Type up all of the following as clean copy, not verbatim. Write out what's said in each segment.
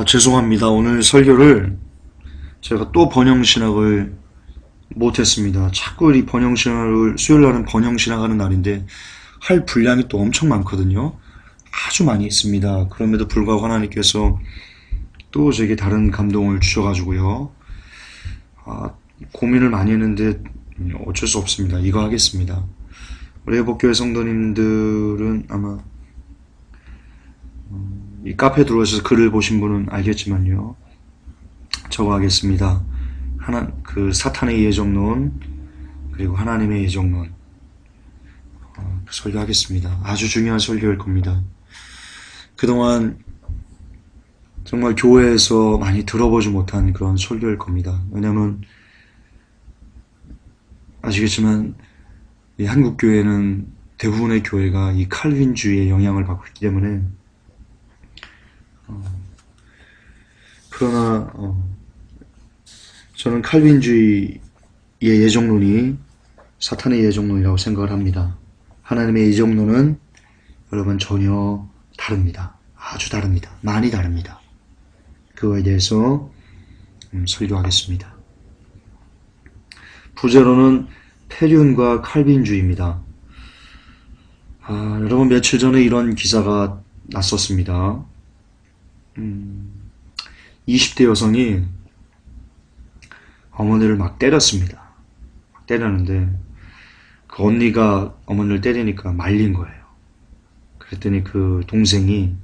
죄송합니다. 오늘 설교를 제가 또 번영신학을 못했습니다. 자꾸 이 번영신학을, 수요일날은 번영신학 하는 날인데, 할 분량이 또 엄청 많거든요. 아주 많이 있습니다. 그럼에도 불구하고 하나님께서 또 제게 다른 감동을 주셔가지고요. 고민을 많이 했는데, 어쩔 수 없습니다. 이거 하겠습니다. 우리 회복교회 성도님들은 아마 이 카페에 들어오셔서 글을 보신 분은 알겠지만요. 저거 하겠습니다. 사탄의 예정론, 그리고 하나님의 예정론, 설교하겠습니다. 아주 중요한 설교일 겁니다. 그동안 정말 교회에서 많이 들어보지 못한 그런 설교일 겁니다. 왜냐면, 아시겠지만, 이 한국 교회는 대부분의 교회가 이 칼빈주의의 영향을 받고 있기 때문에, 그러나 저는 칼빈주의의 예정론이 사탄의 예정론이라고 생각을 합니다. 하나님의 예정론은 여러분 전혀 다릅니다. 아주 다릅니다. 많이 다릅니다. 그거에 대해서 설교하겠습니다. 부제로는 페륜과 칼빈주의입니다. 여러분 며칠 전에 이런 기사가 났었습니다. 20대 여성이 어머니를 막 때렸습니다. 막 때렸는데 그 언니가 어머니를 때리니까 말린 거예요. 그랬더니 그 동생이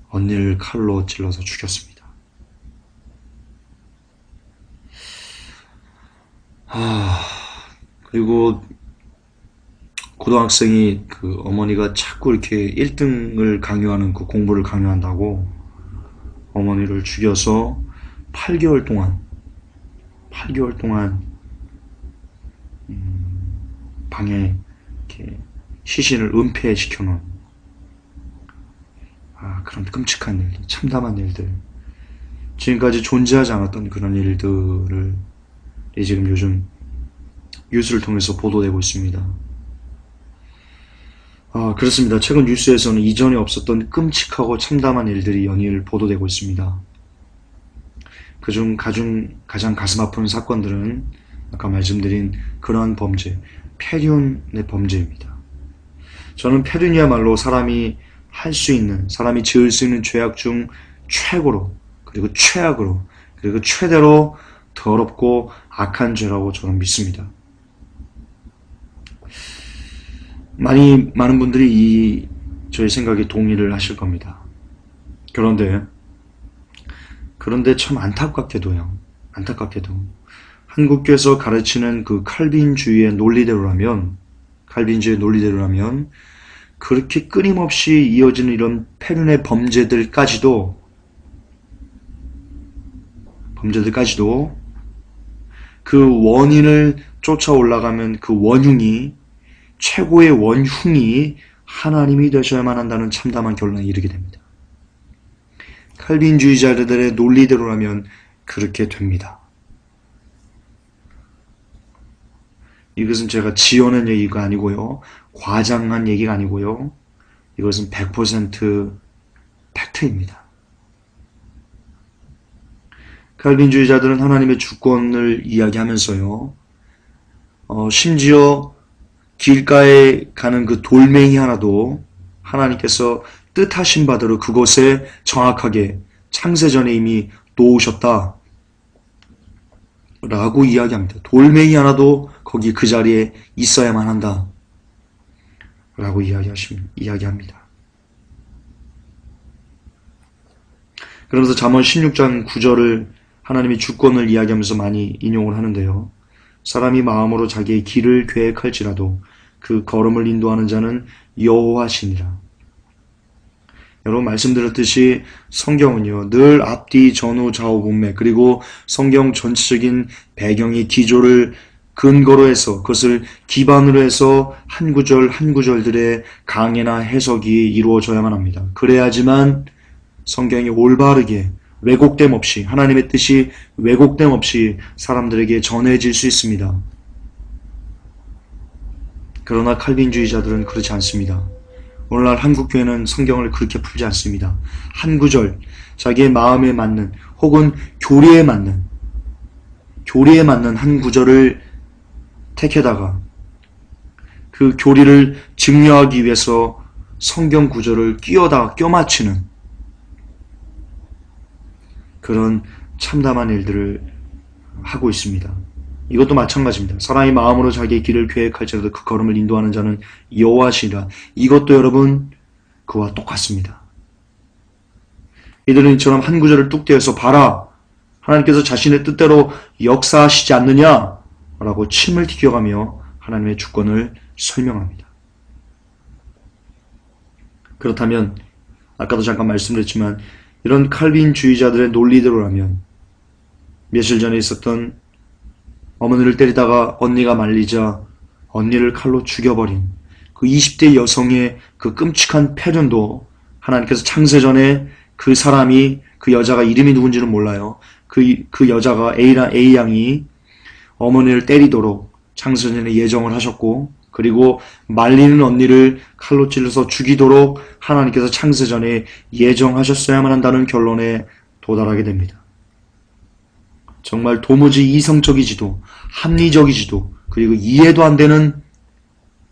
언니를 칼로 찔러서 죽였습니다. 그리고 고등학생이 그 어머니가 자꾸 이렇게 1등을 강요하는 그 공부를 강요한다고 어머니를 죽여서 8개월 동안 방에 이렇게 시신을 은폐시켜 놓은 그런 끔찍한 일들, 참담한 일들, 지금까지 존재하지 않았던 그런 일들을 지금 요즘 뉴스를 통해서 보도되고 있습니다. 그렇습니다. 최근 뉴스에서는 이전에 없었던 끔찍하고 참담한 일들이 연일 보도되고 있습니다. 그중 가장 가슴 아픈 사건들은 아까 말씀드린 그러한 범죄, 폐륜의 범죄입니다. 저는 폐륜이야말로 사람이 지을 수 있는 죄악 중 최고로, 그리고 최악으로, 그리고 최대로 더럽고 악한 죄라고 저는 믿습니다. 많은 분들이 저의 생각에 동의를 하실 겁니다. 그런데 참 안타깝게도 한국교에서 가르치는 그 칼빈주의의 논리대로라면 그렇게 끊임없이 이어지는 이런 폐륜의 범죄들까지도 그 원인을 쫓아 올라가면 그 최고의 원흉이 하나님이 되셔야만 한다는 참담한 결론에 이르게 됩니다. 칼빈주의자들의 논리대로라면 그렇게 됩니다. 이것은 제가 지어낸 얘기가 아니고요. 과장한 얘기가 아니고요. 이것은 100% 팩트입니다. 칼빈주의자들은 하나님의 주권을 이야기하면서요. 심지어 길가에 가는 그 돌멩이 하나도 하나님께서 뜻하신 바대로 그곳에 정확하게 창세전에 이미 놓으셨다 라고 이야기합니다. 돌멩이 하나도 거기 그 자리에 있어야만 한다 라고 이야기합니다. 그러면서 잠언 16장 9절을 하나님의 주권을 이야기하면서 많이 인용을 하는데요. 사람이 마음으로 자기의 길을 계획할지라도 그 걸음을 인도하는 자는 여호와시니라. 여러분 말씀드렸듯이 성경은요 늘 앞뒤 전후 좌우 문맥 그리고 성경 전체적인 배경의 기조를 근거로 해서 그것을 기반으로 해서 한 구절 한 구절들의 강해나 해석이 이루어져야만 합니다. 그래야지만 성경이 올바르게 왜곡됨 없이 하나님의 뜻이 왜곡됨 없이 사람들에게 전해질 수 있습니다. 그러나 칼빈주의자들은 그렇지 않습니다. 오늘날 한국교회는 성경을 그렇게 풀지 않습니다. 한 구절, 자기의 마음에 맞는 혹은 교리에 맞는 한 구절을 택해다가 그 교리를 증명하기 위해서 성경 구절을 껴맞추는 그런 참담한 일들을 하고 있습니다. 이것도 마찬가지입니다. 사람이 마음으로 자기의 길을 계획할지라도 그 걸음을 인도하는 자는 여호와시라. 이것도 여러분 그와 똑같습니다. 이들은 이처럼 한 구절을 뚝 떼어서 봐라, 하나님께서 자신의 뜻대로 역사하시지 않느냐 라고 침을 튀겨가며 하나님의 주권을 설명합니다. 그렇다면 아까도 잠깐 말씀드렸지만 이런 칼빈주의자들의 논리대로라면 며칠 전에 있었던 어머니를 때리다가 언니가 말리자 언니를 칼로 죽여버린 그 20대 여성의 그 끔찍한 패륜도 하나님께서 창세전에 그 사람이, 그 여자가 이름이 누군지는 몰라요. 그 여자가 A 양이 어머니를 때리도록 창세전에 예정을 하셨고, 그리고 말리는 언니를 칼로 찔러서 죽이도록 하나님께서 창세전에 예정하셨어야만 한다는 결론에 도달하게 됩니다. 정말 도무지 이성적이지도 합리적이지도 그리고 이해도 안 되는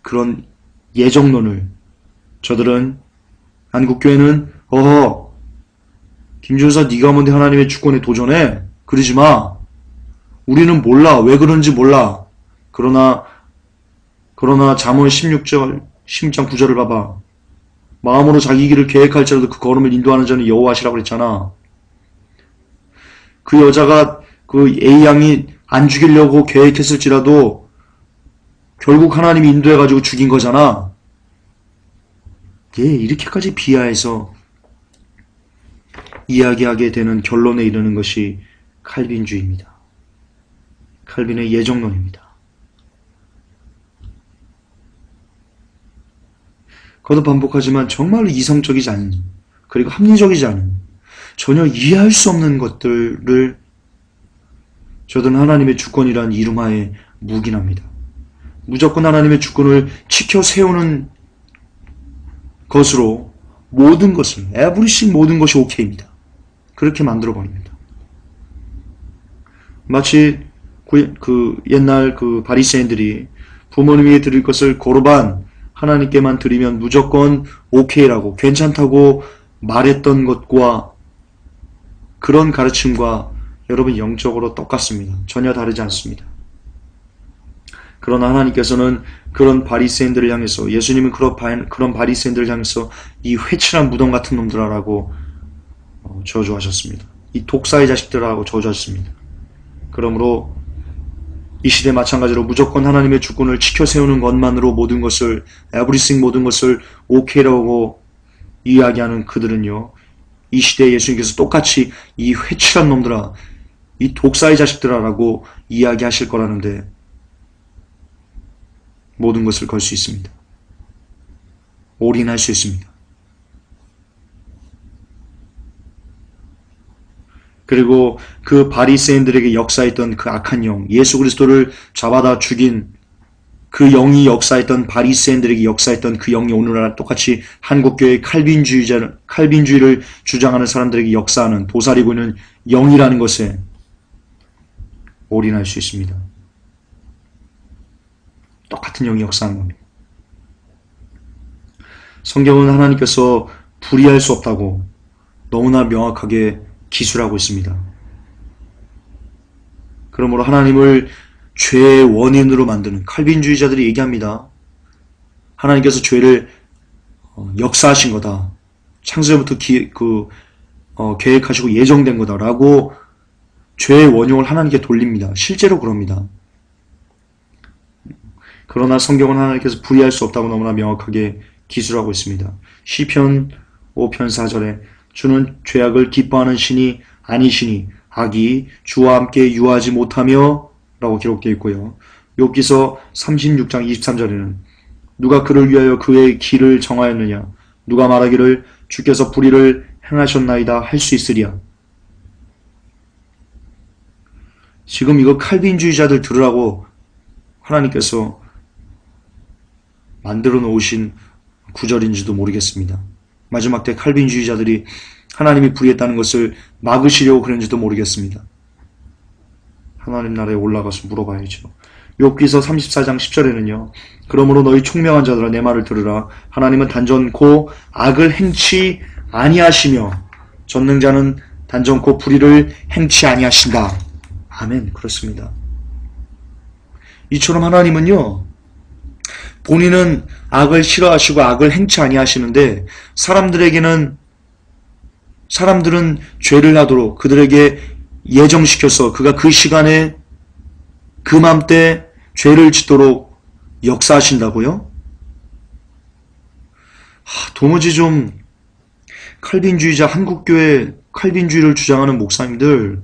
그런 예정론을 저들은, 한국교회는 김준사 네가 뭔데 하나님의 주권에 도전해? 그러지 마. 우리는 몰라. 왜 그런지 몰라. 그러나 잠언 16장 9절을 봐봐. 마음으로 자기 길을 계획할지라도 그 걸음을 인도하는 자는 여호와시라고 그랬잖아. 그 여자가 그 A양이 안 죽이려고 계획했을지라도 결국 하나님이 인도해가지고 죽인 거잖아. 이렇게까지 비하해서 이야기하게 되는 결론에 이르는 것이 칼빈주의입니다. 칼빈의 예정론입니다. 거듭 반복하지만 정말로 이성적이지 않은, 그리고 합리적이지 않은, 전혀 이해할 수 없는 것들을 저들은 하나님의 주권이란 이름하에 묵인합니다. 무조건 하나님의 주권을 지켜 세우는 것으로 모든 것을, 에브리싱 모든 것이 오케이입니다. 그렇게 만들어버립니다. 마치 옛날 그 바리새인들이 부모님에게 드릴 것을 고르반 하나님께만 드리면 무조건 오케이라고, 괜찮다고 말했던 것과 그런 가르침과 여러분 영적으로 똑같습니다. 전혀 다르지 않습니다. 그러나 하나님께서는 그런 바리새인들을 향해서, 예수님은 그런 바리새인들을 향해서 이 회칠한 무덤 같은 놈들아라고 저주하셨습니다. 이 독사의 자식들아라고 저주하셨습니다. 그러므로 이 시대 마찬가지로 무조건 하나님의 주권을 지켜 세우는 것만으로 모든 것을, 에브리싱 모든 것을 오케이라고 이야기하는 그들은요, 이 시대에 예수님께서 똑같이 이 회칠한 놈들아, 이 독사의 자식들아라고 이야기하실 거라는데 모든 것을 걸 수 있습니다. 올인할 수 있습니다. 그리고 그 바리새인들에게 역사했던 그 악한 영, 예수 그리스도를 잡아다 죽인 그 영이 역사했던, 바리새인들에게 역사했던 그 영이 오늘날 똑같이 한국교회의 칼빈주의를 주장하는 사람들에게 역사하는, 도사리고 있는 영이라는 것에 올인할 수 있습니다. 똑같은 영이 역사하는 겁니다. 성경은 하나님께서 불의할 수 없다고 너무나 명확하게 기술하고 있습니다. 그러므로 하나님을 죄의 원인으로 만드는, 칼빈주의자들이 얘기합니다. 하나님께서 죄를 역사하신 거다. 창세전부터 계획하시고 예정된 거다라고 죄의 원흉을 하나님께 돌립니다. 실제로 그럽니다. 그러나 성경은 하나님께서 불의할 수 없다고 너무나 명확하게 기술하고 있습니다. 시편 5편 4절에 주는 죄악을 기뻐하는 신이 아니시니 악이 주와 함께 유하지 못하며 라고 기록되어 있고요. 욥기서 36장 23절에는 누가 그를 위하여 그의 길을 정하였느냐, 누가 말하기를 주께서 불의를 행하셨나이다 할 수 있으리야. 지금 이거 칼빈주의자들 들으라고 하나님께서 만들어 놓으신 구절인지도 모르겠습니다. 마지막 때 칼빈주의자들이 하나님이 불의했다는 것을 막으시려고 그랬는지도 모르겠습니다. 하나님 나라에 올라가서 물어봐야죠. 욥기서 34장 10절에는요. 그러므로 너희 총명한 자들아 내 말을 들으라. 하나님은 단전코 악을 행치 아니하시며 전능자는 단전코 불의를 행치 아니하신다. 아멘. 그렇습니다. 이처럼 하나님은요. 본인은 악을 싫어하시고 악을 행치 아니하시는데 사람들은 죄를 하도록 그들에게 예정시켜서 그가 그 시간에 그 맘때 죄를 짓도록 역사하신다고요? 도무지 좀 칼빈주의자 한국교회 칼빈주의를 주장하는 목사님들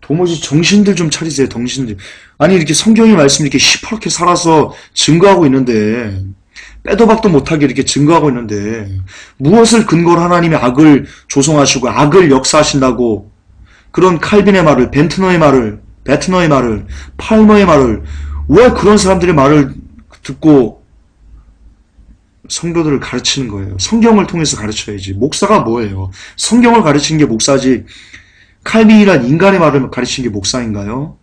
도무지 정신들 좀 차리세요. 정신들. 아니 이렇게 성경의 말씀 이렇게 시퍼렇게 살아서 증거하고 있는데 빼도 박도 못하게 이렇게 증거하고 있는데 무엇을 근거로 하나님이 악을 조성하시고 악을 역사하신다고 그런 칼빈의 말을 베트너의 말을 팔머의 말을 왜 그런 사람들의 말을 듣고 성도들을 가르치는 거예요. 성경을 통해서 가르쳐야지. 목사가 뭐예요? 성경을 가르치는 게 목사지 칼빈이란 인간의 말을 가르치는 게 목사인가요?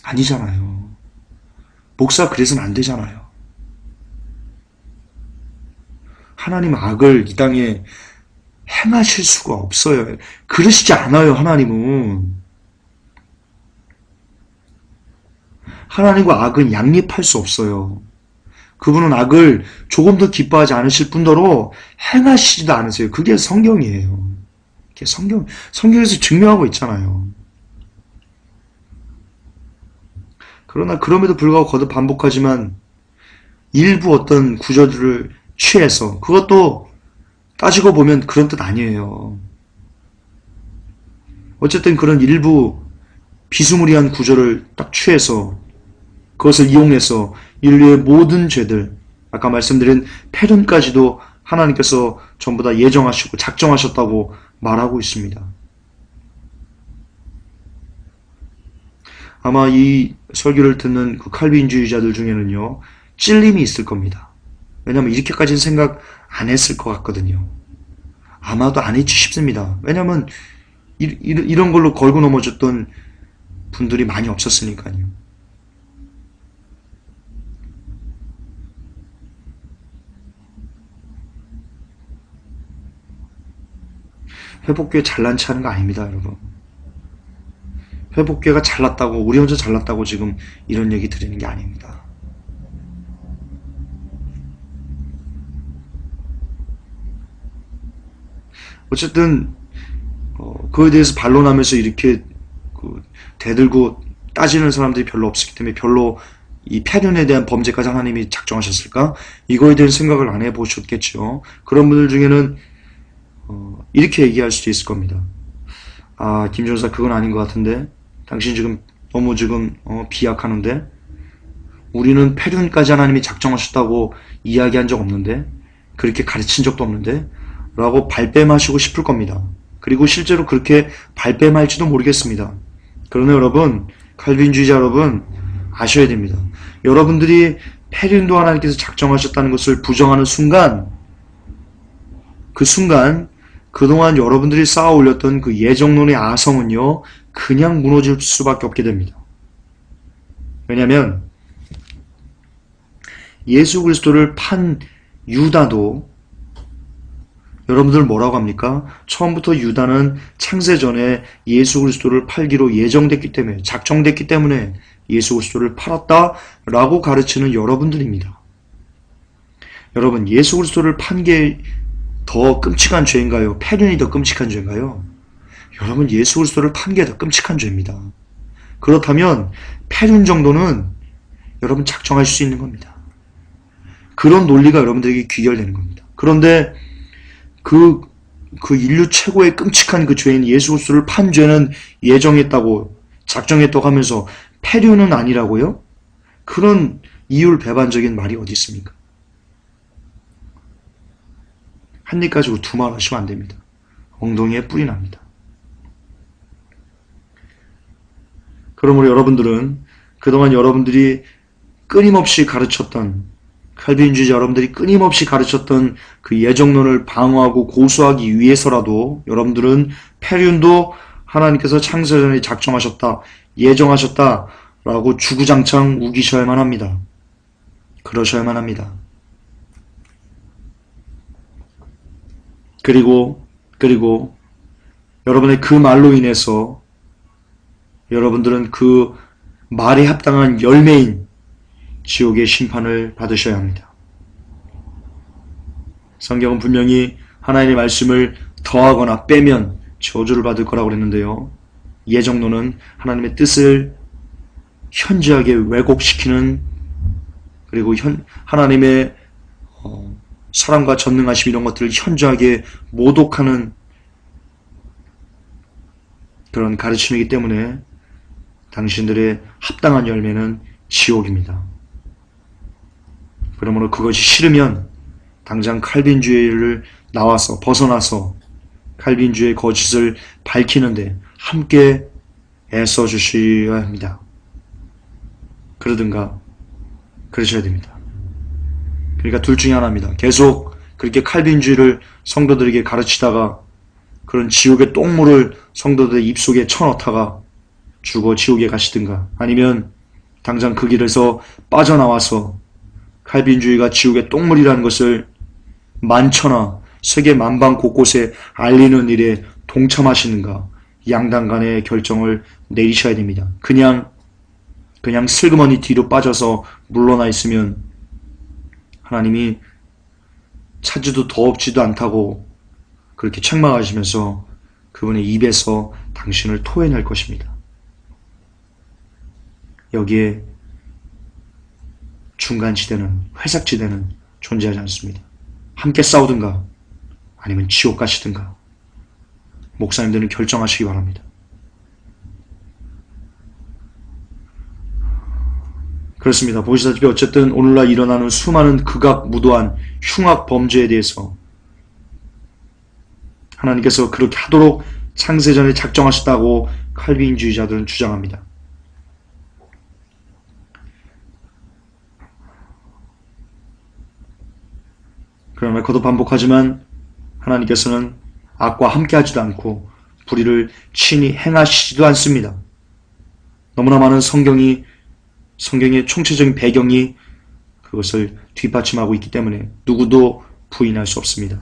아니잖아요. 목사 그래서는 안 되잖아요. 하나님은 악을 이 땅에 행하실 수가 없어요. 그러시지 않아요. 하나님은. 하나님과 악은 양립할 수 없어요. 그분은 악을 조금 더 기뻐하지 않으실 뿐더러 행하시지도 않으세요. 그게 성경이에요. 그게 성경에서 증명하고 있잖아요. 그러나 그럼에도 불구하고 거듭 반복하지만 일부 어떤 구절들을 취해서 그것도 따지고 보면 그런 뜻 아니에요. 어쨌든 그런 일부 비스무리한 구절을 딱 취해서 그것을 이용해서 인류의 모든 죄들, 아까 말씀드린 패륜까지도 하나님께서 전부 다 예정하시고 작정하셨다고 말하고 있습니다. 아마 이 설교를 듣는 그 칼빈주의자들 중에는요, 찔림이 있을 겁니다. 왜냐하면 이렇게까지는 생각 안 했을 것 같거든요. 아마도 안 했지 싶습니다. 왜냐하면 이런 걸로 걸고 넘어졌던 분들이 많이 없었으니까요. 회복교회 잘난 체 하는 거 아닙니다, 여러분. 회복교회가 잘났다고, 우리 혼자 잘났다고 지금 이런 얘기 드리는 게 아닙니다. 어쨌든 그거에 대해서 반론하면서 이렇게 대들고 따지는 사람들이 별로 없었기 때문에 별로 이 패륜에 대한 범죄까지 하나님이 작정하셨을까? 이거에 대한 생각을 안 해보셨겠죠. 그런 분들 중에는 이렇게 얘기할 수도 있을 겁니다. 아, 김 전사 그건 아닌 것 같은데 당신 지금 너무 비약하는데 우리는 패륜까지 하나님이 작정하셨다고 이야기한 적 없는데 그렇게 가르친 적도 없는데 라고 발뺌하시고 싶을 겁니다. 그리고 실제로 그렇게 발뺌할지도 모르겠습니다. 그러나 여러분, 칼빈주의자 여러분 아셔야 됩니다. 여러분들이 패륜도 하나님께서 작정하셨다는 것을 부정하는 순간 그 순간 그동안 여러분들이 쌓아 올렸던 그 예정론의 아성은요 그냥 무너질 수밖에 없게 됩니다. 왜냐하면 예수 그리스도를 판 유다도 여러분들 뭐라고 합니까? 처음부터 유다는 창세전에 예수 그리스도를 팔기로 예정됐기 때문에 작정됐기 때문에 예수 그리스도를 팔았다라고 가르치는 여러분들입니다. 여러분 예수 그리스도를 판 게 더 끔찍한 죄인가요? 패륜이 더 끔찍한 죄인가요? 여러분 예수 그리스도를 판 게 더 끔찍한 죄입니다. 그렇다면 패륜 정도는 여러분 작정하실 수 있는 겁니다. 그런 논리가 여러분들에게 귀결되는 겁니다. 그런데 그 인류 최고의 끔찍한 그 죄인 예수 그리스도를 판 죄는 예정했다고 작정했다고 하면서 패륜은 아니라고요? 그런 이율배반적인 말이 어디 있습니까? 한 입 가지고 두 말 하시면 안 됩니다. 엉덩이에 뿔이 납니다. 그러므로 여러분들은 그동안 여러분들이 끊임없이 가르쳤던 칼빈주의자 여러분들이 끊임없이 가르쳤던 그 예정론을 방어하고 고수하기 위해서라도 여러분들은 페륜도 하나님께서 창세전에 작정하셨다, 예정하셨다라고 주구장창 우기셔야만 합니다. 그러셔야만 합니다. 그리고 여러분의 그 말로 인해서 여러분들은 그 말에 합당한 열매인 지옥의 심판을 받으셔야 합니다. 성경은 분명히 하나님의 말씀을 더하거나 빼면 저주를 받을 거라고 그랬는데요. 예정론은 하나님의 뜻을 현저하게 왜곡시키는, 그리고 하나님의 사랑과 전능하심 이런 것들을 현저하게 모독하는 그런 가르침이기 때문에 당신들의 합당한 열매는 지옥입니다. 그러므로 그것이 싫으면 당장 칼빈주의를 나와서 벗어나서 칼빈주의의 거짓을 밝히는데 함께 애써 주셔야 합니다. 그러든가 그러셔야 됩니다. 그러니까 둘 중에 하나입니다. 계속 그렇게 칼빈주의를 성도들에게 가르치다가 그런 지옥의 똥물을 성도들의 입속에 쳐넣다가 죽어 지옥에 가시든가, 아니면 당장 그 길에서 빠져나와서 칼빈주의가 지옥의 똥물이라는 것을 만천하 세계 만방 곳곳에 알리는 일에 동참하시는가, 양당 간의 결정을 내리셔야 됩니다. 그냥 슬그머니 뒤로 빠져서 물러나 있으면 하나님이 차지도 더럽지도 않다고 그렇게 책망하시면서 그분의 입에서 당신을 토해낼 것입니다. 여기에 중간지대는, 회색지대는 존재하지 않습니다. 함께 싸우든가 아니면 지옥 가시든가 목사님들은 결정하시기 바랍니다. 그렇습니다. 보시다시피 어쨌든 오늘날 일어나는 수많은 극악무도한 흉악 범죄에 대해서 하나님께서 그렇게 하도록 창세전에 작정하셨다고 칼빈주의자들은 주장합니다. 그러나 거듭 반복하지만 하나님께서는 악과 함께하지도 않고 불의를 친히 행하시지도 않습니다. 너무나 많은 성경의 총체적인 배경이 그것을 뒷받침하고 있기 때문에 누구도 부인할 수 없습니다.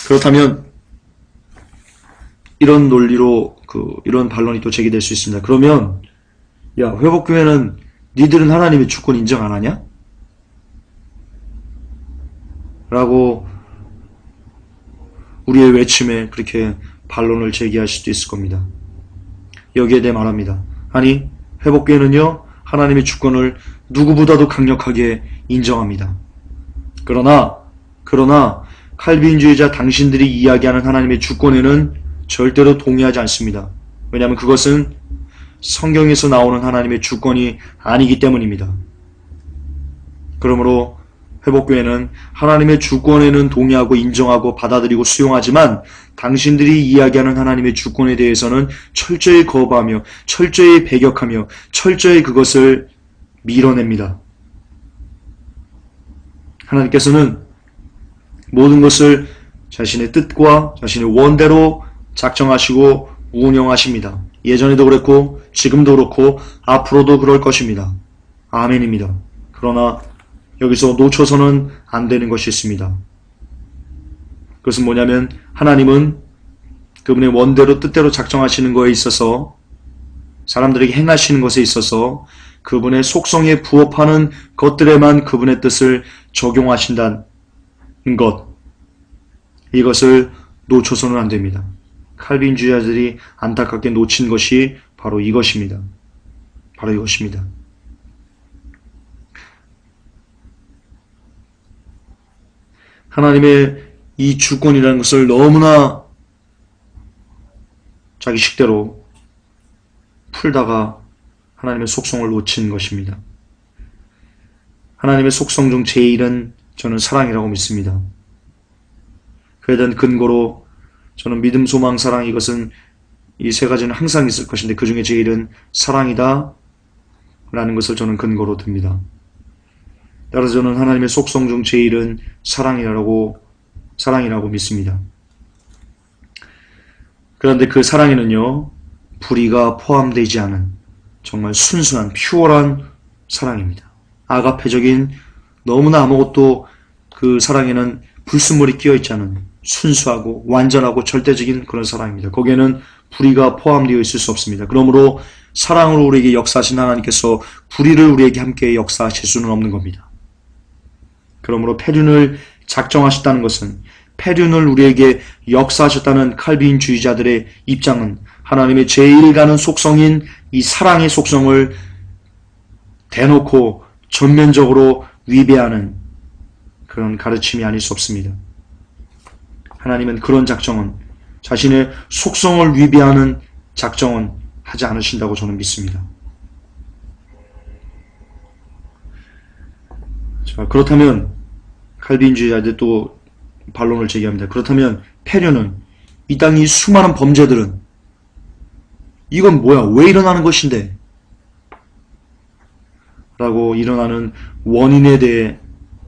그렇다면 이런 논리로 이런 반론이 또 제기될 수 있습니다. 그러면 야, 회복교회는 니들은 하나님의 주권 인정 안 하냐? 라고 우리의 외침에 그렇게 반론을 제기할 수도 있을 겁니다. 여기에 대해 말합니다. 아니, 회복교회는요, 하나님의 주권을 누구보다도 강력하게 인정합니다. 그러나 칼빈주의자 당신들이 이야기하는 하나님의 주권에는 절대로 동의하지 않습니다. 왜냐하면 그것은 성경에서 나오는 하나님의 주권이 아니기 때문입니다. 그러므로 회복교회는 하나님의 주권에는 동의하고 인정하고 받아들이고 수용하지만 당신들이 이야기하는 하나님의 주권에 대해서는 철저히 거부하며 철저히 배격하며 철저히 그것을 밀어냅니다. 하나님께서는 모든 것을 자신의 뜻과 자신의 원대로 작정하시고 운영하십니다. 예전에도 그랬고 지금도 그렇고 앞으로도 그럴 것입니다. 아멘입니다. 그러나 여기서 놓쳐서는 안 되는 것이 있습니다. 그것은 뭐냐면 하나님은 그분의 원대로 뜻대로 작정하시는 것에 있어서 사람들에게 행하시는 것에 있어서 그분의 속성에 부합하는 것들에만 그분의 뜻을 적용하신다는 것, 이것을 놓쳐서는 안 됩니다. 칼빈주의자들이 안타깝게 놓친 것이 바로 이것입니다. 바로 이것입니다. 하나님의 이 주권이라는 것을 너무나 자기 식대로 풀다가 하나님의 속성을 놓친 것입니다. 하나님의 속성 중 제일은 저는 사랑이라고 믿습니다. 그에 대한 근거로 저는 믿음, 소망, 사랑, 이것은 이 세 가지는 항상 있을 것인데 그 중에 제일은 사랑이다 라는 것을 저는 근거로 듭니다. 따라서 저는 하나님의 속성 중 제일은 사랑이라고 믿습니다. 그런데 그 사랑에는요, 불의가 포함되지 않은 정말 순수한 퓨어한 사랑입니다. 아가페적인 너무나 아무것도 그 사랑에는 불순물이 끼어있지 않은 순수하고 완전하고 절대적인 그런 사랑입니다. 거기에는 불의가 포함되어 있을 수 없습니다. 그러므로 사랑으로 우리에게 역사하신 하나님께서 불의를 우리에게 함께 역사하실 수는 없는 겁니다. 그러므로 폐륜을 작정하셨다는 것은 폐륜을 우리에게 역사하셨다는 칼빈주의자들의 입장은 하나님의 제일 가는 속성인 이 사랑의 속성을 대놓고 전면적으로 위배하는 그런 가르침이 아닐 수 없습니다. 하나님은 그런 작정은, 자신의 속성을 위배하는 작정은 하지 않으신다고 저는 믿습니다. 자, 그렇다면 칼빈주의자들 또 반론을 제기합니다. 그렇다면 폐륜은, 이 땅의 수많은 범죄들은 이건 뭐야? 왜 일어나는 것인데? 라고 일어나는 원인에 대해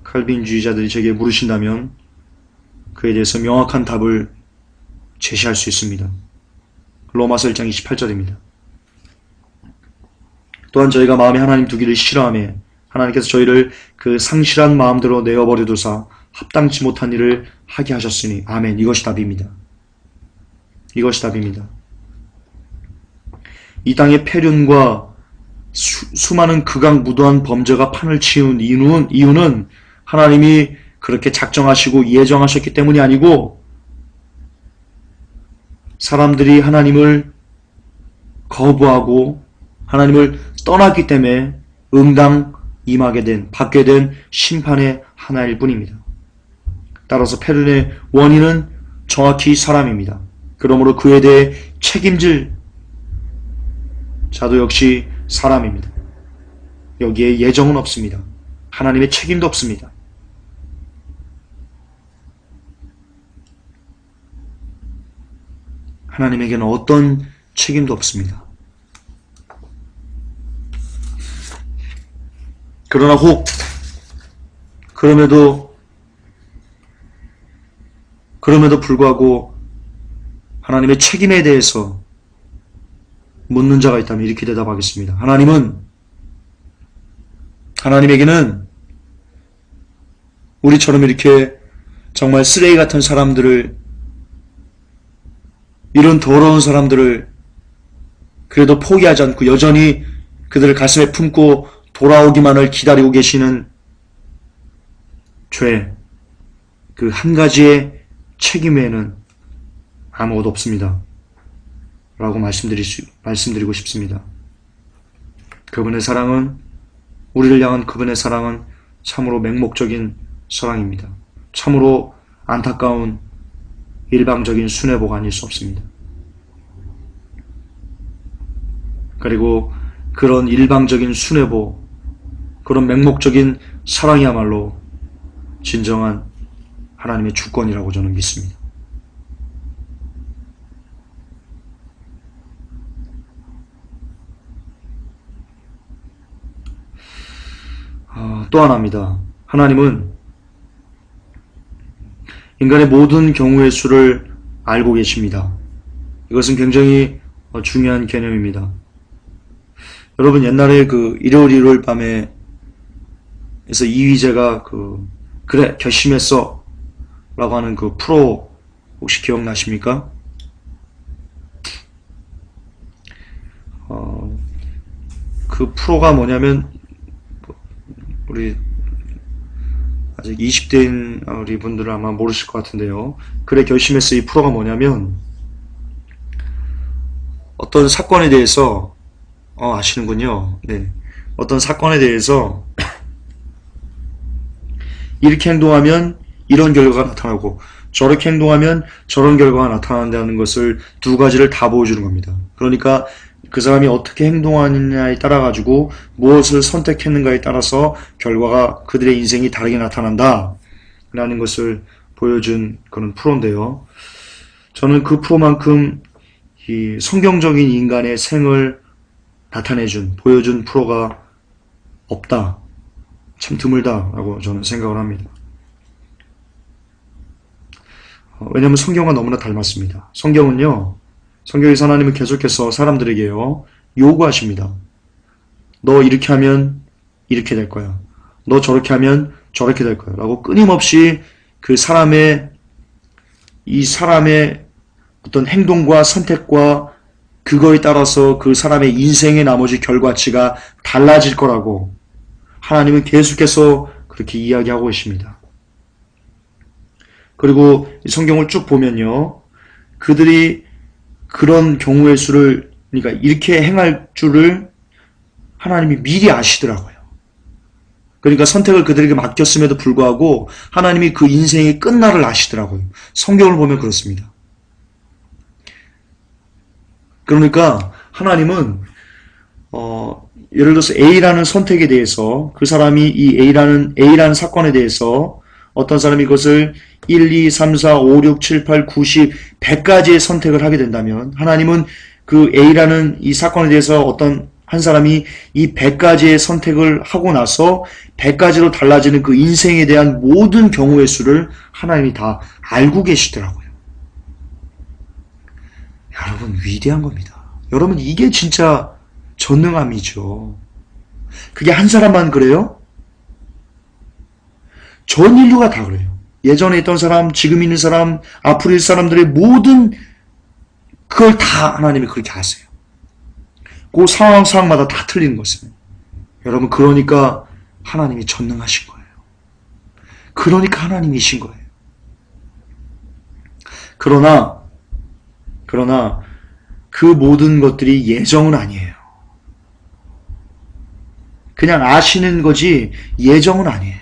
칼빈주의자들이 제게 물으신다면 그에 대해서 명확한 답을 제시할 수 있습니다. 로마서 1장 28절입니다. 또한 저희가 마음에 하나님 두기를 싫어하며 하나님께서 저희를 그 상실한 마음대로 내어버려 두사 합당치 못한 일을 하게 하셨으니 아멘. 이것이 답입니다. 이것이 답입니다. 이 땅의 폐륜과 수많은 극악무도한 범죄가 판을 치운 이유는 하나님이 그렇게 작정하시고 예정하셨기 때문이 아니고 사람들이 하나님을 거부하고 하나님을 떠났기 때문에 받게 된 심판의 하나일 뿐입니다. 따라서 폐륜의 원인은 정확히 사람입니다. 그러므로 그에 대해 책임질 자도 역시 사람입니다. 여기에 예정은 없습니다. 하나님의 책임도 없습니다. 하나님에게는 어떤 책임도 없습니다. 그러나 그럼에도 불구하고 하나님의 책임에 대해서 묻는 자가 있다면 이렇게 대답하겠습니다. 하나님에게는 우리처럼 이렇게 정말 쓰레기 같은 사람들을, 이런 더러운 사람들을 그래도 포기하지 않고 여전히 그들을 가슴에 품고 돌아오기만을 기다리고 계시는 죄, 그 한 가지의 책임 외에는 아무것도 없습니다. 라고 말씀드리고 싶습니다. 우리를 향한 그분의 사랑은 참으로 맹목적인 사랑입니다. 참으로 안타까운 일방적인 순애보가 아닐 수 없습니다. 그리고 그런 일방적인 순애보, 그런 맹목적인 사랑이야말로 진정한 하나님의 주권이라고 저는 믿습니다. 또 하나입니다. 하나님은 인간의 모든 경우의 수를 알고 계십니다. 이것은 굉장히 중요한 개념입니다. 여러분, 옛날에 일요일 밤에 에서 이휘재가 그래 결심했어 라고 하는 그 프로 혹시 기억나십니까? 그 프로가 뭐냐면, 우리 아직 20대인 우리 분들은 아마 모르실 것 같은데요. 그래 결심했어, 이 프로가 뭐냐면, 어떤 사건에 대해서 아시는군요. 네. 어떤 사건에 대해서 이렇게 행동하면 이런 결과가 나타나고 저렇게 행동하면 저런 결과가 나타난다는 것을 두 가지를 다 보여주는 겁니다. 그러니까 그 사람이 어떻게 행동하느냐에 따라 가지고 무엇을 선택했는가에 따라서 결과가, 그들의 인생이 다르게 나타난다 라는 것을 보여준 그런 프로인데요. 저는 그 프로만큼 이 성경적인 인간의 생을 나타내준, 보여준 프로가 없다. 참 드물다라고 저는 생각을 합니다. 왜냐하면 성경과 너무나 닮았습니다. 성경에서 하나님은 계속해서 사람들에게요, 요구하십니다. 너 이렇게 하면 이렇게 될 거야. 너 저렇게 하면 저렇게 될 거야. 라고 끊임없이 이 사람의 어떤 행동과 선택과 그거에 따라서 그 사람의 인생의 나머지 결과치가 달라질 거라고 하나님은 계속해서 그렇게 이야기하고 계십니다. 그리고 이 성경을 쭉 보면요, 그들이 그런 경우의 수를, 그러니까 이렇게 행할 줄을 하나님이 미리 아시더라고요. 그러니까 선택을 그들에게 맡겼음에도 불구하고 하나님이 그 인생의 끝날을 아시더라고요. 성경을 보면 그렇습니다. 그러니까 하나님은 예를 들어서 A라는 선택에 대해서, 그 사람이 이 A라는 사건에 대해서 어떤 사람이 그것을 1, 2, 3, 4, 5, 6, 7, 8, 9, 10, 100가지의 선택을 하게 된다면 하나님은 그 A라는 이 사건에 대해서 어떤 한 사람이 이 100가지의 선택을 하고 나서 100가지로 달라지는 그 인생에 대한 모든 경우의 수를 하나님이 다 알고 계시더라고요. 여러분, 위대한 겁니다. 여러분, 이게 진짜 전능함이죠. 그게 한 사람만 그래요? 전 인류가 다 그래요. 예전에 있던 사람, 지금 있는 사람, 앞으로 있을 사람들의 모든 그걸 다 하나님이 그렇게 하세요. 그 상황마다 다 틀리는 것은. 여러분, 그러니까 하나님이 전능하신 거예요. 그러니까 하나님이신 거예요. 그러나 그 모든 것들이 예정은 아니에요. 그냥 아시는 거지 예정은 아니에요.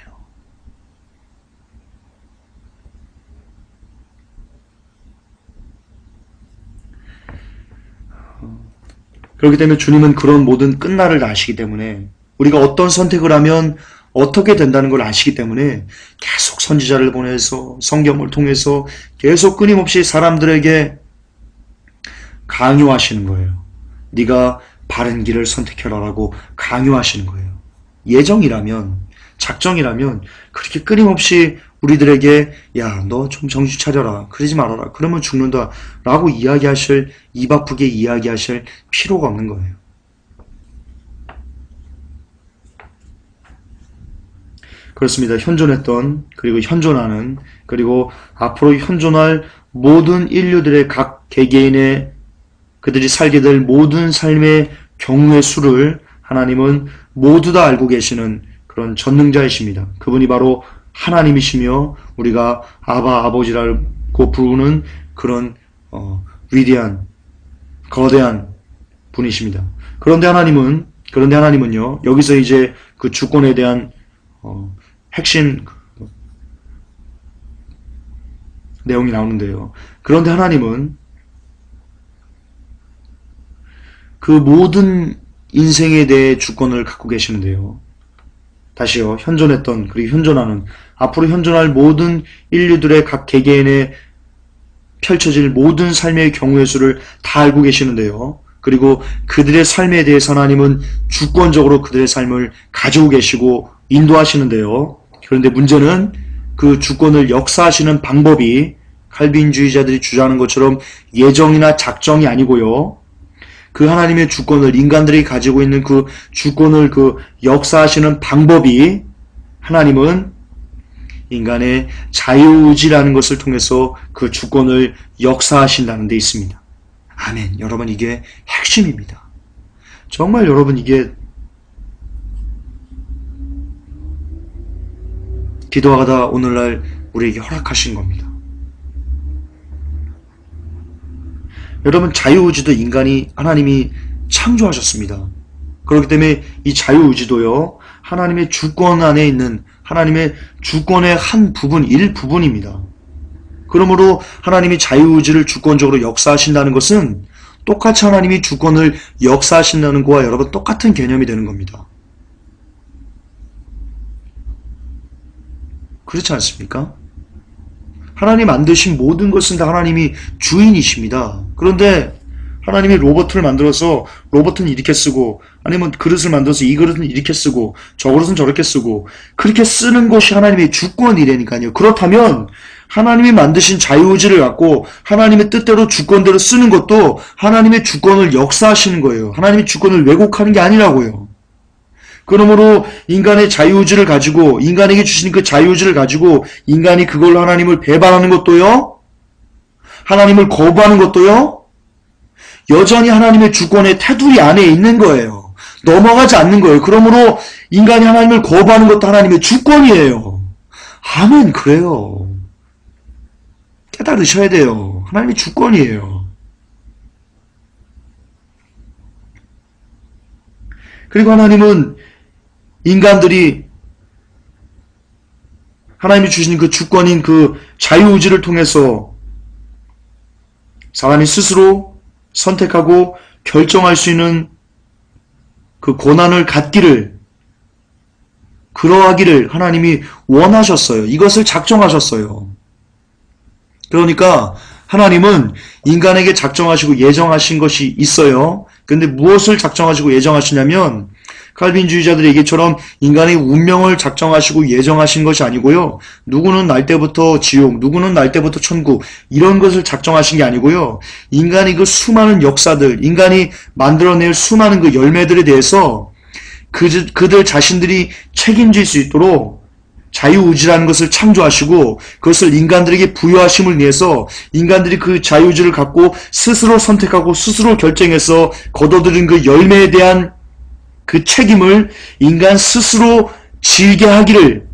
그렇기 때문에 주님은 그런 모든 끝날을 아시기 때문에, 우리가 어떤 선택을 하면 어떻게 된다는 걸 아시기 때문에 계속 선지자를 보내서 성경을 통해서 계속 끊임없이 사람들에게 강요하시는 거예요. 네가 바른 길을 선택해라라고 강요하시는 거예요. 예정이라면, 작정이라면 그렇게 끊임없이 우리들에게 야, 너 좀 정신 차려라, 그러지 말아라, 그러면 죽는다 라고 입 아프게 이야기하실 필요가 없는 거예요. 그렇습니다. 현존했던, 그리고 현존하는, 그리고 앞으로 현존할 모든 인류들의 각 개개인의 그들이 살게 될 모든 삶의 경우의 수를 하나님은 모두 다 알고 계시는 그런 전능자이십니다. 그분이 바로 하나님이시며 우리가 아바, 아버지라고 부르는 그런 위대한, 거대한 분이십니다. 그런데 하나님은요, 여기서 이제 그 주권에 대한 핵심 내용이 나오는데요. 그런데 하나님은 그 모든 인생에 대해 주권을 갖고 계시는데요. 다시요, 현존했던, 그리고 현존하는, 앞으로 현존할 모든 인류들의 각 개개인의 펼쳐질 모든 삶의 경우의 수를 다 알고 계시는데요. 그리고 그들의 삶에 대해서 하나님은 주권적으로 그들의 삶을 가지고 계시고 인도하시는데요. 그런데 문제는 그 주권을 역사하시는 방법이 칼빈주의자들이 주장하는 것처럼 예정이나 작정이 아니고요. 그 하나님의 주권을, 인간들이 가지고 있는 그 주권을 그 역사하시는 방법이, 하나님은 인간의 자유의지라는 것을 통해서 그 주권을 역사하신다는 데 있습니다. 아멘. 여러분, 이게 핵심입니다. 정말 여러분, 이게 기도하다 오늘날 우리에게 허락하신 겁니다. 여러분, 자유의지도 하나님이 창조하셨습니다. 그렇기 때문에 이 자유의지도요, 하나님의 주권 안에 있는 하나님의 주권의 한 부분, 일부분입니다. 그러므로 하나님이 자유의지를 주권적으로 역사하신다는 것은 똑같이 하나님이 주권을 역사하신다는 것과 여러분 똑같은 개념이 되는 겁니다. 그렇지 않습니까? 하나님 만드신 모든 것은 다 하나님이 주인이십니다. 그런데 하나님이 로봇을 만들어서 로봇은 이렇게 쓰고, 아니면 그릇을 만들어서 이 그릇은 이렇게 쓰고, 저 그릇은 저렇게 쓰고, 그렇게 쓰는 것이 하나님의 주권이라니까요. 그렇다면 하나님이 만드신 자유의지를 갖고 하나님의 뜻대로 주권대로 쓰는 것도 하나님의 주권을 역사하시는 거예요. 하나님의 주권을 왜곡하는 게 아니라고요. 그러므로 인간의 자유의지를 가지고, 인간에게 주신 그 자유의지를 가지고 인간이 그걸로 하나님을 배반하는 것도요, 하나님을 거부하는 것도요, 여전히 하나님의 주권의 테두리 안에 있는 거예요. 넘어가지 않는 거예요. 그러므로 인간이 하나님을 거부하는 것도 하나님의 주권이에요. 아멘. 그래요. 깨달으셔야 돼요. 하나님의 주권이에요. 그리고 하나님은 인간들이 하나님이 주신 그 주권인 그 자유의지를 통해서 사람이 스스로 선택하고 결정할 수 있는 그 권한을 갖기를, 그러하기를 하나님이 원하셨어요. 이것을 작정하셨어요. 그러니까 하나님은 인간에게 작정하시고 예정하신 것이 있어요. 근데 무엇을 작정하시고 예정하시냐면, 칼빈주의자들의 얘기처럼 인간의 운명을 작정하시고 예정하신 것이 아니고요. 누구는 날 때부터 지옥, 누구는 날 때부터 천국, 이런 것을 작정하신 게 아니고요. 인간이 그 수많은 역사들, 인간이 만들어낼 수많은 그 열매들에 대해서 그들 자신들이 책임질 수 있도록 자유의지라는 것을 창조하시고, 그것을 인간들에게 부여하심을 위해서 인간들이 그 자유의지를 갖고 스스로 선택하고 스스로 결정해서 거둬들인 그 열매에 대한 그 책임을 인간 스스로 지게 하기를,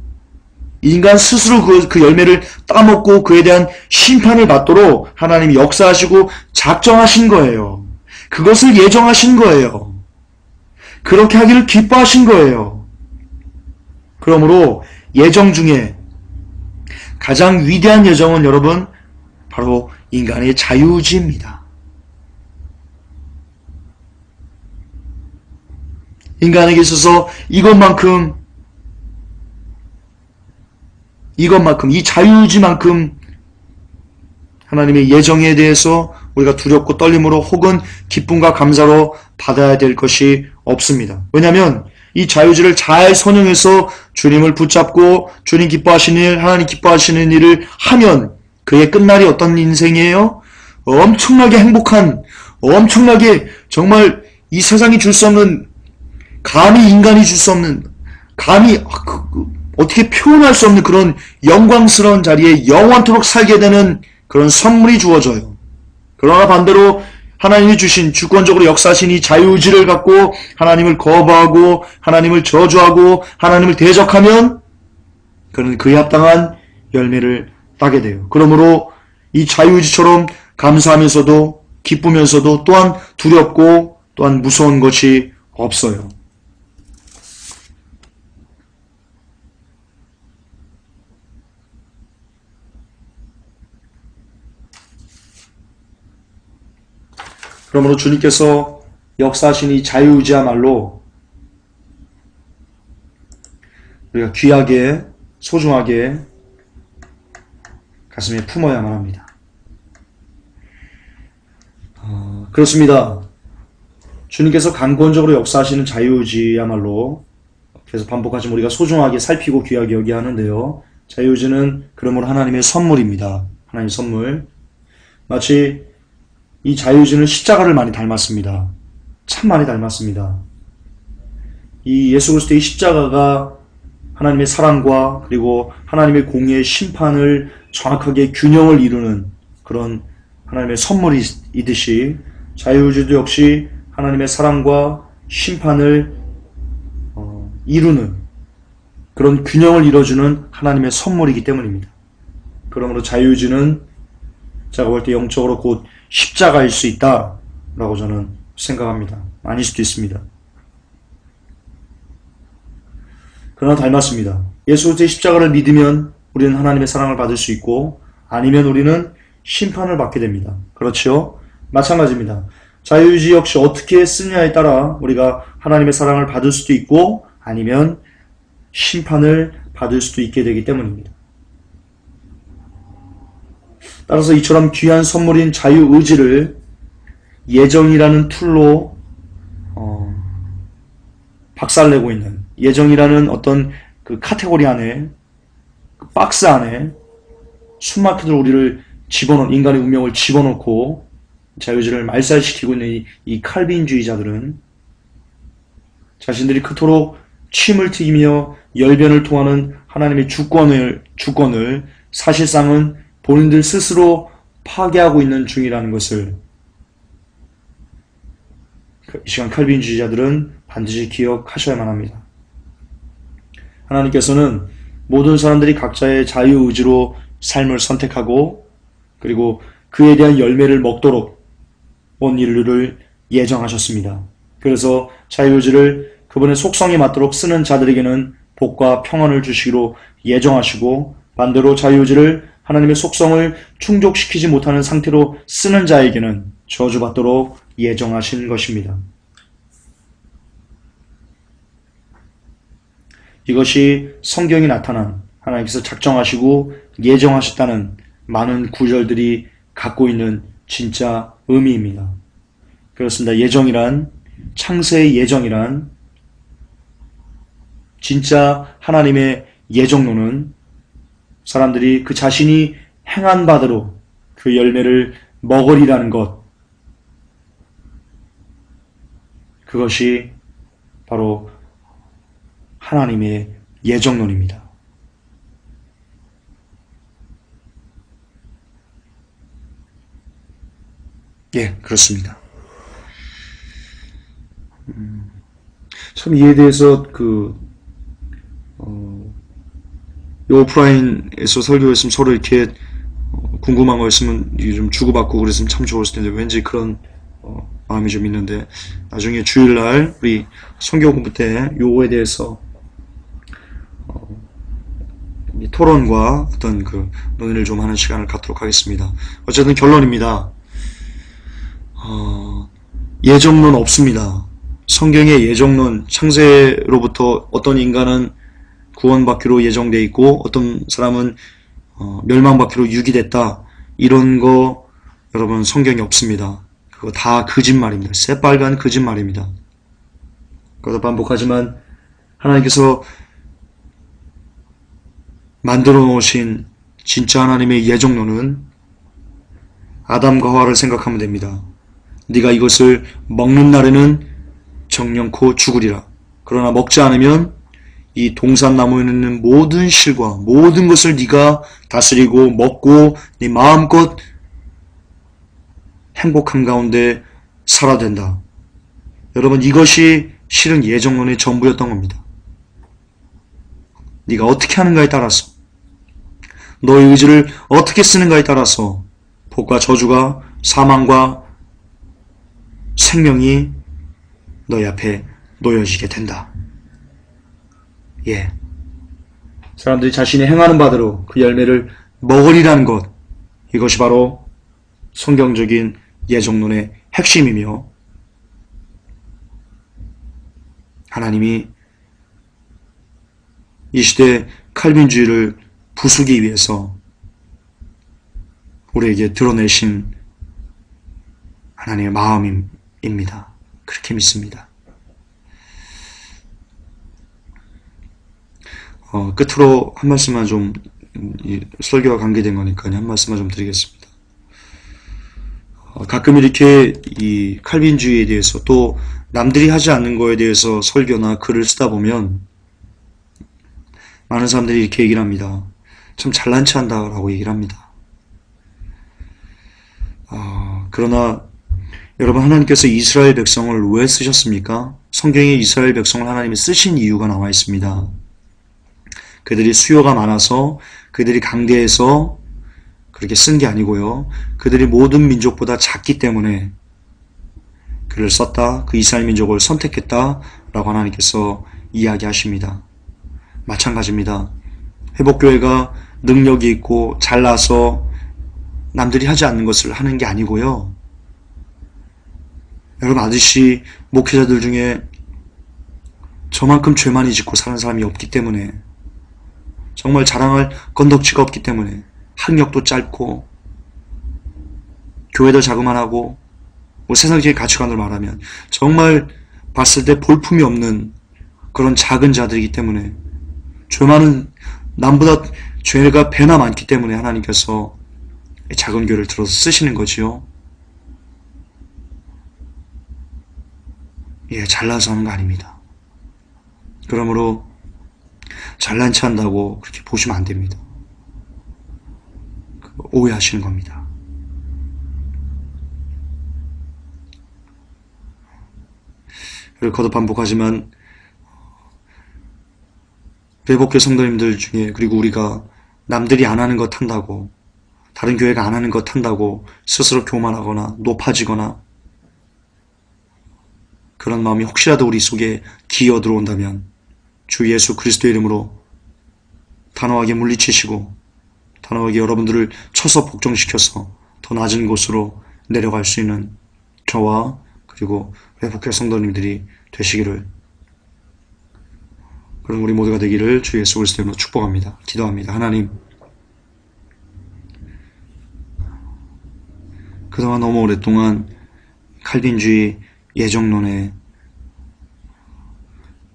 인간 스스로 그 열매를 따먹고 그에 대한 심판을 받도록 하나님이 역사하시고 작정하신 거예요. 그것을 예정하신 거예요. 그렇게 하기를 기뻐하신 거예요. 그러므로 예정 중에 가장 위대한 예정은 여러분, 바로 인간의 자유의지입니다. 인간에게 있어서 이것만큼, 이 자유의지만큼 하나님의 예정에 대해서 우리가 두렵고 떨림으로 혹은 기쁨과 감사로 받아야 될 것이 없습니다. 왜냐하면 이 자유의지를 잘 선용해서 주님을 붙잡고 주님 기뻐하시는 일, 하나님 기뻐하시는 일을 하면 그의 끝날이 어떤 인생이에요? 엄청나게 행복한, 엄청나게 정말 이 세상이 줄 수 없는, 감히 인간이 줄 수 없는, 감히 어떻게 표현할 수 없는 그런 영광스러운 자리에 영원토록 살게 되는 그런 선물이 주어져요. 그러나 반대로 하나님이 주신 주권적으로 역사하신 이 자유의지를 갖고 하나님을 거부하고 하나님을 저주하고 하나님을 대적하면 그는 그에 합당한 열매를 따게 돼요. 그러므로 이 자유의지처럼 감사하면서도 기쁘면서도 또한 두렵고 또한 무서운 것이 없어요. 그러므로 주님께서 역사하신 이 자유의지야말로 우리가 귀하게, 소중하게 가슴에 품어야만 합니다. 그렇습니다. 주님께서 강권적으로 역사하시는 자유의지야말로, 그래서 반복하지만 우리가 소중하게 살피고 귀하게 여겨야 하는데요. 자유의지는 그러므로 하나님의 선물입니다. 하나님의 선물. 마치 이 자유의지는 십자가를 많이 닮았습니다. 참 많이 닮았습니다. 이 예수 그리스도의 십자가가 하나님의 사랑과 그리고 하나님의 공의의 심판을 정확하게 균형을 이루는 그런 하나님의 선물이듯이 자유의지도 역시 하나님의 사랑과 심판을 이루는 그런 균형을 이뤄주는 하나님의 선물이기 때문입니다. 그러므로 자유의지는 제가 볼 때 영적으로 곧 십자가일 수 있다라고 저는 생각합니다. 아닐 수도 있습니다. 그러나 닮았습니다. 예수 그리스도의 십자가를 믿으면 우리는 하나님의 사랑을 받을 수 있고, 아니면 우리는 심판을 받게 됩니다. 그렇죠? 마찬가지입니다. 자유의지 역시 어떻게 쓰느냐에 따라 우리가 하나님의 사랑을 받을 수도 있고 아니면 심판을 받을 수도 있게 되기 때문입니다. 따라서 이처럼 귀한 선물인 자유의지를 예정이라는 툴로 박살내고 있는, 예정이라는 어떤 그 카테고리 안에, 그 박스 안에 숨막히도록 우리를 인간의 운명을 집어넣고 자유주의를 말살시키고 있는 이 칼빈주의자들은 자신들이 그토록 침을 튀기며 열변을 토하는 하나님의 주권을 사실상은 본인들 스스로 파괴하고 있는 중이라는 것을 이 시간 칼빈주의자들은 반드시 기억하셔야만 합니다. 하나님께서는 모든 사람들이 각자의 자유의지로 삶을 선택하고 그리고 그에 대한 열매를 먹도록 온 인류를 예정하셨습니다. 그래서 자유의지를 그분의 속성에 맞도록 쓰는 자들에게는 복과 평안을 주시기로 예정하시고, 반대로 자유의지를 하나님의 속성을 충족시키지 못하는 상태로 쓰는 자에게는 저주받도록 예정하신 것입니다. 이것이 성경이 나타난 하나님께서 작정하시고 예정하셨다는 많은 구절들이 갖고 있는 진짜 의미입니다. 그렇습니다. 예정이란, 창세의 예정이란, 진짜 하나님의 예정론은 사람들이 그 자신이 행한 바대로 그 열매를 먹으리라는 것, 그것이 바로 하나님의 예정론입니다. 예, 그렇습니다. 참 이에 대해서 이 오프라인에서 설교했으면 서로 이렇게 궁금한 거 있으면 좀 주고받고 그랬으면 참 좋았을 텐데 왠지 그런 마음이 좀 있는데, 나중에 주일날 우리 성경 공부 때 요거에 대해서 토론과 어떤 그 논의를 좀 하는 시간을 갖도록 하겠습니다. 어쨌든 결론입니다. 예정론 없습니다. 성경의 예정론, 창세로부터 어떤 인간은 구원받기로 예정되어 있고 어떤 사람은 멸망받기로 유기됐다, 이런 거 여러분 성경에 없습니다. 그거 다 거짓말입니다. 새빨간 거짓말입니다. 그것도 반복하지만 하나님께서 만들어 놓으신 진짜 하나님의 예정론은 아담과 하와를 생각하면 됩니다. 네가 이것을 먹는 날에는 정령코 죽으리라. 그러나 먹지 않으면 이 동산나무에 있는 모든 실과 모든 것을 네가 다스리고 먹고 네 마음껏 행복한 가운데 살아야 된다. 여러분, 이것이 실은 예정론의 전부였던 겁니다. 네가 어떻게 하는가에 따라서, 너의 의지를 어떻게 쓰는가에 따라서 복과 저주가, 사망과 생명이 너희 앞에 놓여지게 된다. 예. 사람들이 자신이 행하는 바대로 그 열매를 먹으리라는 것, 이것이 바로 성경적인 예정론의 핵심이며, 하나님이 이 시대 칼빈주의를 부수기 위해서 우리에게 드러내신 하나님의 마음입니다. 그렇게 믿습니다. 끝으로 한 말씀만 좀, 설교와 관계된 거니까요, 한 말씀만 좀 드리겠습니다. 가끔 이렇게 이 칼빈주의에 대해서, 또 남들이 하지 않는 거에 대해서 설교나 글을 쓰다 보면 많은 사람들이 이렇게 얘기를 합니다. 참 잘난 체 한다라고 얘기를 합니다. 그러나 여러분, 하나님께서 이스라엘 백성을 왜 쓰셨습니까? 성경에 이스라엘 백성을 하나님이 쓰신 이유가 나와 있습니다. 그들이 수요가 많아서, 그들이 강대해서 그렇게 쓴 게 아니고요. 그들이 모든 민족보다 작기 때문에 그를 썼다, 그 이스라엘 민족을 선택했다라고 하나님께서 이야기하십니다. 마찬가지입니다. 회복교회가 능력이 있고 잘나서 남들이 하지 않는 것을 하는 게 아니고요. 여러분, 아저씨 목회자들 중에 저만큼 죄 많이 짓고 사는 사람이 없기 때문에, 정말 자랑할 건덕지가 없기 때문에, 학력도 짧고 교회도 자그만하고 세상적인 가치관을 말하면 정말 봤을 때 볼품이 없는 그런 작은 자들이기 때문에 죄 많은 남보다 죄가 배나 많기 때문에 하나님께서 작은 교회를 들어서 쓰시는 거지요. 잘나서 하는 거 아닙니다. 그러므로 잘난 체 한다고 그렇게 보시면 안 됩니다. 오해하시는 겁니다. 그리고 거듭 반복하지만 회복교 성도님들 중에, 그리고 우리가 남들이 안 하는 것 한다고, 다른 교회가 안 하는 것 한다고 스스로 교만하거나 높아지거나 그런 마음이 혹시라도 우리 속에 기어 들어온다면 주 예수 그리스도의 이름으로 단호하게 물리치시고 단호하게 여러분들을 쳐서 복종시켜서 더 낮은 곳으로 내려갈 수 있는 저와 그리고 회복교 성도님들이 되시기를, 그럼 우리 모두가 되기를 주 예수 그리스도의 이름으로 축복합니다. 기도합니다. 하나님, 그동안 너무 오랫동안 칼빈주의 예정론에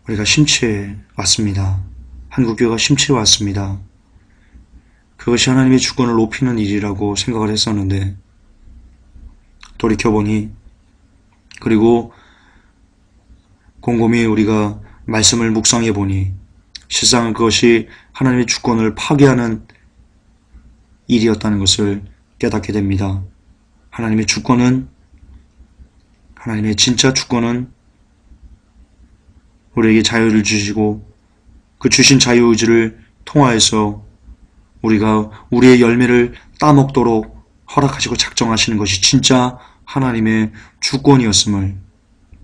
우리가 심취해 왔습니다. 한국교회가 심취해 왔습니다. 그것이 하나님의 주권을 높이는 일이라고 생각을 했었는데, 돌이켜보니, 그리고 곰곰이 우리가 말씀을 묵상해 보니 실상 그것이 하나님의 주권을 파괴하는 일이었다는 것을 깨닫게 됩니다. 하나님의 주권은, 하나님의 진짜 주권은 우리에게 자유를 주시고 그 주신 자유의지를 통하여서 우리가 우리의 열매를 따먹도록 허락하시고 작정하시는 것이 진짜 하나님의 주권이었음을,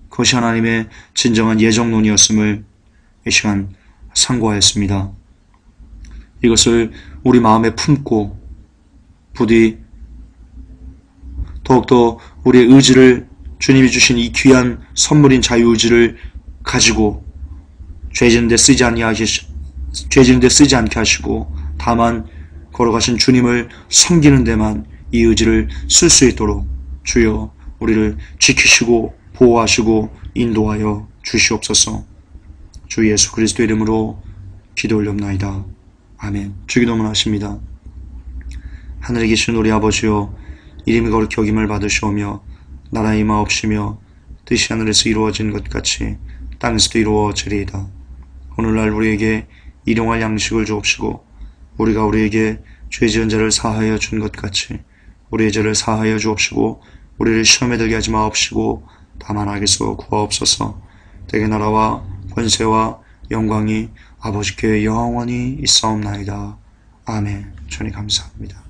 그것이 하나님의 진정한 예정론이었음을 이 시간 상고하였습니다. 이것을 우리 마음에 품고 부디 더욱더 우리의 의지를, 주님이 주신 이 귀한 선물인 자유의지를 가지고 죄지는데 쓰지 않게 하시고 다만 걸어가신 주님을 섬기는 데만 이 의지를 쓸 수 있도록 주여 우리를 지키시고 보호하시고 인도하여 주시옵소서. 주 예수 그리스도 이름으로 기도 올렵나이다. 아멘. 주기도문 하십니다. 하늘에 계신 우리 아버지여, 이름이 거룩히 여김을 받으시오며 나라의 임하옵시며 뜻이 하늘에서 이루어진 것 같이 땅에서도 이루어지리이다. 오늘날 우리에게 일용할 양식을 주옵시고 우리가 우리에게 죄 지은 자를 사하여 준 것 같이 우리의 죄를 사하여 주옵시고 우리를 시험에 들게 하지 마옵시고 다만 악에서 구하옵소서. 대개 나라와 권세와 영광이 아버지께 영원히 있사옵나이다. 아멘. 주님 감사합니다.